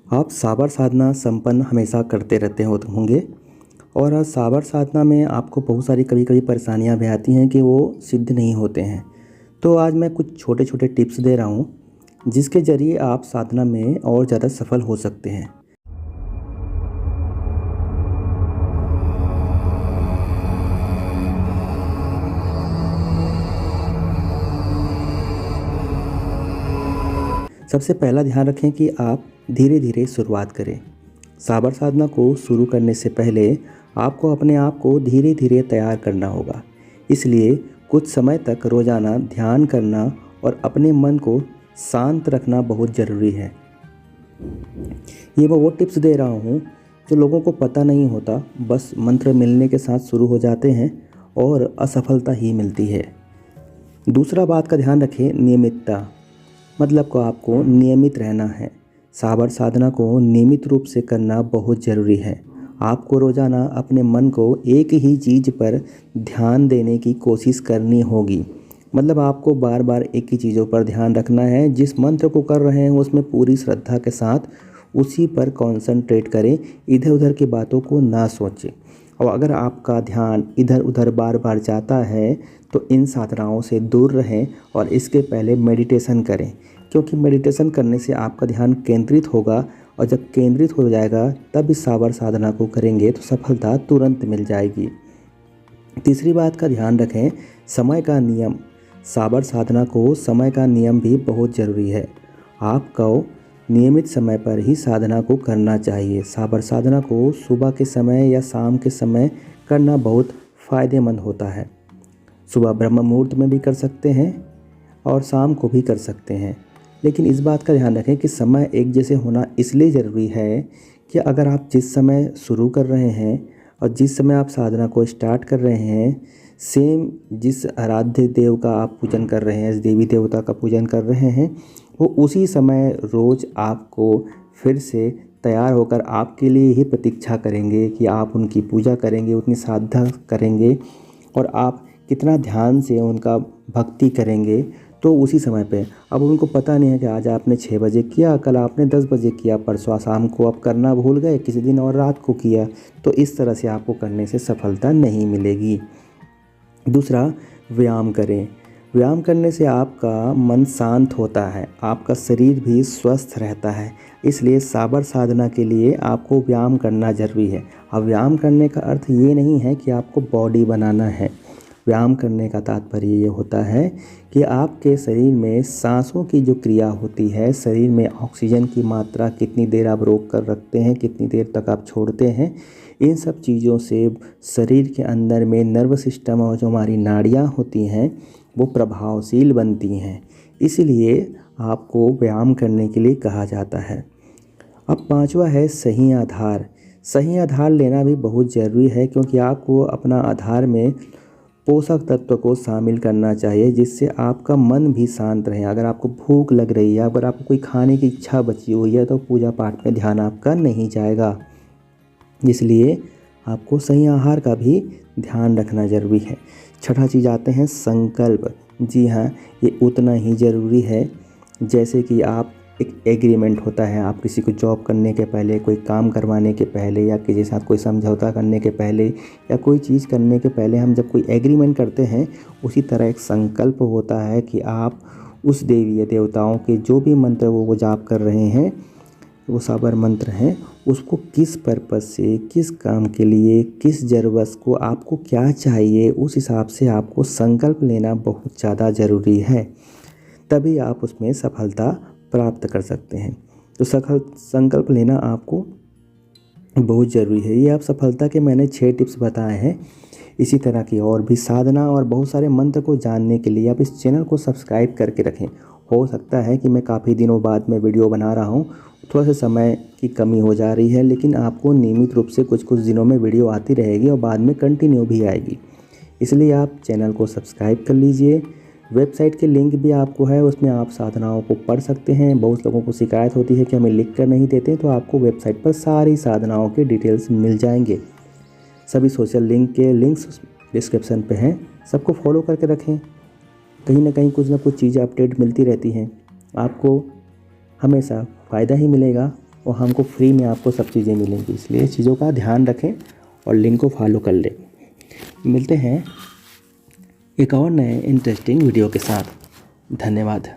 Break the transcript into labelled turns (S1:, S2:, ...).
S1: आप साबर साधना संपन्न हमेशा करते रहते होंगे और साबर साधना में आपको बहुत सारी कभी-कभी परेशानियां भी आती हैं कि वो सिद्ध नहीं होते हैं। तो आज मैं कुछ छोटे-छोटे टिप्स दे रहा हूँ, जिसके ज़रिए आप साधना में और ज़्यादा सफल हो सकते हैं। सबसे पहला ध्यान रखें कि आप धीरे-धीरे शुरुआत करें। साबर साधना को शुरू करने से पहले आपको अपने आप को धीरे-धीरे तैयार करना होगा। इसलिए कुछ समय तक रोज़ाना ध्यान करना और अपने मन को शांत रखना बहुत ज़रूरी है। ये मैं वो टिप्स दे रहा हूँ जो लोगों को पता नहीं होता, बस मंत्र मिलने के साथ शुरू हो जाते हैं और असफलता ही मिलती है। दूसरा बात का ध्यान रखें, नियमितता। मतलब को आपको नियमित रहना है। साबर साधना को नियमित रूप से करना बहुत ज़रूरी है। आपको रोज़ाना अपने मन को एक ही चीज़ पर ध्यान देने की कोशिश करनी होगी। मतलब आपको बार बार एक ही चीज़ों पर ध्यान रखना है। जिस मंत्र को कर रहे हैं उसमें पूरी श्रद्धा के साथ उसी पर कंसंट्रेट करें, इधर उधर की बातों को ना सोचें। और अगर आपका ध्यान इधर उधर बार बार जाता है तो इन साधनाओं से दूर रहें और इसके पहले मेडिटेशन करें, क्योंकि मेडिटेशन करने से आपका ध्यान केंद्रित होगा और जब केंद्रित हो जाएगा तब इस साबर साधना को करेंगे तो सफलता तुरंत मिल जाएगी। तीसरी बात का ध्यान रखें, समय का नियम। साबर साधना को समय का नियम भी बहुत ज़रूरी है। आपको नियमित समय पर ही साधना को करना चाहिए। साबर साधना को सुबह के समय या शाम के समय करना बहुत फ़ायदेमंद होता है। सुबह ब्रह्म मुहूर्त में भी कर सकते हैं और शाम को भी कर सकते हैं, लेकिन इस बात का ध्यान रखें कि समय एक जैसे होना इसलिए ज़रूरी है कि अगर आप जिस समय शुरू कर रहे हैं और जिस समय आप साधना को स्टार्ट कर रहे हैं, सेम जिस आराध्य देव का आप पूजन कर रहे हैं, इस देवी देवता का पूजन कर रहे हैं, वो उसी समय रोज़ आपको फिर से तैयार होकर आपके लिए ही प्रतीक्षा करेंगे कि आप उनकी पूजा करेंगे, उतनी साधना करेंगे और आप कितना ध्यान से उनका भक्ति करेंगे। तो उसी समय पे अब उनको पता नहीं है कि आज आपने 6 बजे किया, कल आपने 10 बजे किया, परसों शाम को आप करना भूल गए, किसी दिन और रात को किया, तो इस तरह से आपको करने से सफलता नहीं मिलेगी। दूसरा, व्यायाम करें। व्यायाम करने से आपका मन शांत होता है, आपका शरीर भी स्वस्थ रहता है। इसलिए साबर साधना के लिए आपको व्यायाम करना ज़रूरी है। अब व्यायाम करने का अर्थ ये नहीं है कि आपको बॉडी बनाना है। व्यायाम करने का तात्पर्य ये होता है कि आपके शरीर में सांसों की जो क्रिया होती है, शरीर में ऑक्सीजन की मात्रा कितनी देर आप रोक कर रखते हैं, कितनी देर तक आप छोड़ते हैं, इन सब चीज़ों से शरीर के अंदर में नर्वस सिस्टम और जो हमारी नाड़ियाँ होती हैं वो प्रभावशील बनती हैं। इसलिए आपको व्यायाम करने के लिए कहा जाता है। अब पांचवा है सही आधार। सही आधार लेना भी बहुत ज़रूरी है, क्योंकि आपको अपना आधार में पोषक तत्व को शामिल करना चाहिए, जिससे आपका मन भी शांत रहे। अगर आपको भूख लग रही है, अगर आपको कोई खाने की इच्छा बची हुई है, तो पूजा पाठ में ध्यान आपका नहीं जाएगा। इसलिए आपको सही आहार का भी ध्यान रखना ज़रूरी है। छठा चीज़ आते हैं संकल्प। जी हाँ, ये उतना ही ज़रूरी है जैसे कि आप एक एग्रीमेंट होता है, आप किसी को जॉब करने के पहले, कोई काम करवाने के पहले या किसी के साथ कोई समझौता करने के पहले या कोई चीज़ करने के पहले हम जब कोई एग्रीमेंट करते हैं, उसी तरह एक संकल्प होता है कि आप उस देवी या देवताओं के जो भी मंत्र वो जाप कर रहे हैं, वो साबर मंत्र हैं, उसको किस पर्पज़ से, किस काम के लिए, किस ज़रूरत को आपको क्या चाहिए, उस हिसाब से आपको संकल्प लेना बहुत ज़्यादा ज़रूरी है। तभी आप उसमें सफलता प्राप्त कर सकते हैं। तो संकल्प लेना आपको बहुत ज़रूरी है। ये आप सफलता के मैंने 6 टिप्स बताए हैं। इसी तरह की और भी साधना और बहुत सारे मंत्र को जानने के लिए आप इस चैनल को सब्सक्राइब करके रखें। हो सकता है कि मैं काफ़ी दिनों बाद में वीडियो बना रहा हूँ, थोड़ा सा समय की कमी हो जा रही है, लेकिन आपको नियमित रूप से कुछ कुछ दिनों में वीडियो आती रहेगी और बाद में कंटिन्यू भी आएगी। इसलिए आप चैनल को सब्सक्राइब कर लीजिए। वेबसाइट के लिंक भी आपको है, उसमें आप साधनाओं को पढ़ सकते हैं। बहुत लोगों को शिकायत होती है कि हमें लिख कर नहीं देते, तो आपको वेबसाइट पर सारी साधनाओं के डिटेल्स मिल जाएंगे। सभी सोशल लिंक के लिंक्स डिस्क्रिप्शन पे हैं। सबको फॉलो करके रखें, कहीं ना कहीं कुछ ना कुछ चीज़ें अपडेट मिलती रहती हैं। आपको हमेशा फ़ायदा ही मिलेगा। और हमको फ्री में आपको सब चीज़ें मिलेंगी। इसलिए इस चीज़ों का ध्यान रखें और लिंक को फॉलो कर लें। मिलते हैं एक और नए इंटरेस्टिंग वीडियो के साथ। धन्यवाद।